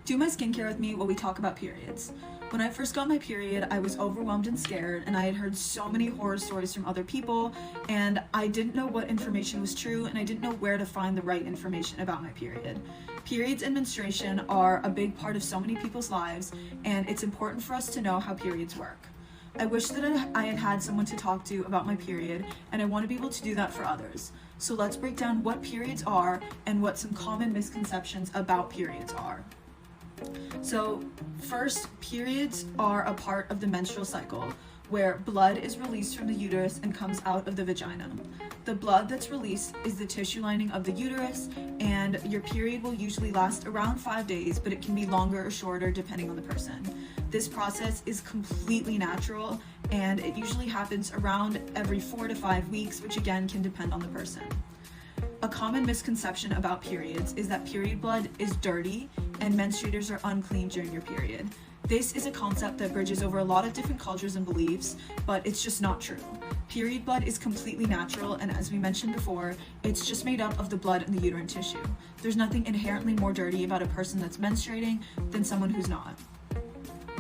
Do my skincare with me while we talk about periods. When I first got my period, I was overwhelmed and scared, and I had heard so many horror stories from other people, and I didn't know what information was true, and I didn't know where to find the right information about my period. Periods and menstruation are a big part of so many people's lives, and it's important for us to know how periods work. I wish that I had had someone to talk to about my period, and I want to be able to do that for others. So let's break down what periods are and what some common misconceptions about periods are. So first, periods are a part of the menstrual cycle where blood is released from the uterus and comes out of the vagina. The blood that's released is the tissue lining of the uterus, and your period will usually last around 5 days, but it can be longer or shorter depending on the person. This process is completely natural, and it usually happens around every 4 to 5 weeks, which again can depend on the person. A common misconception about periods is that period blood is dirty and menstruators are unclean during your period. This is a concept that bridges over a lot of different cultures and beliefs, but it's just not true. Period blood is completely natural, and as we mentioned before, it's just made up of the blood and the uterine tissue. There's nothing inherently more dirty about a person that's menstruating than someone who's not.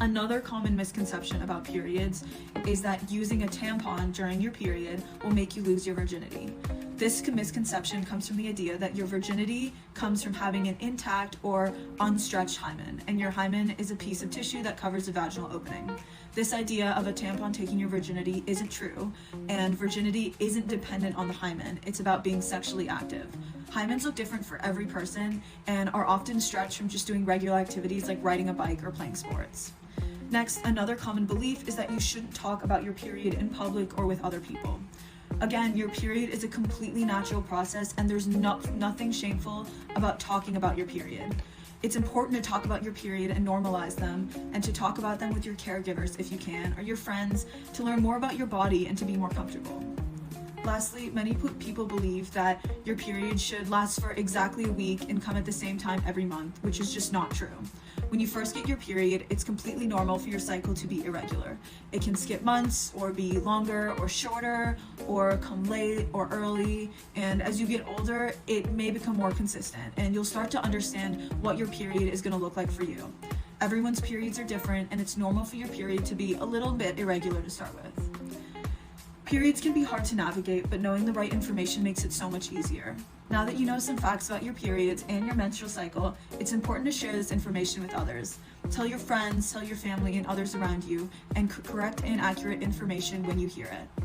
Another common misconception about periods is that using a tampon during your period will make you lose your virginity. This misconception comes from the idea that your virginity comes from having an intact or unstretched hymen, and your hymen is a piece of tissue that covers the vaginal opening. This idea of a tampon taking your virginity isn't true, and virginity isn't dependent on the hymen. It's about being sexually active. Hymens look different for every person and are often stretched from just doing regular activities like riding a bike or playing sports. Next, another common belief is that you shouldn't talk about your period in public or with other people. Again, your period is a completely natural process, and there's nothing shameful about talking about your period. It's important to talk about your period and normalize them, and to talk about them with your caregivers if you can, or your friends, to learn more about your body and to be more comfortable. Lastly, many people believe that your period should last for exactly a week and come at the same time every month, which is just not true. When you first get your period, it's completely normal for your cycle to be irregular. It can skip months, or be longer or shorter, or come late or early, and as you get older, it may become more consistent, and you'll start to understand what your period is going to look like for you. Everyone's periods are different, and it's normal for your period to be a little bit irregular to start with. Periods can be hard to navigate, but knowing the right information makes it so much easier. Now that you know some facts about your periods and your menstrual cycle, it's important to share this information with others. Tell your friends, tell your family, and others around you, and correct and accurate information when you hear it.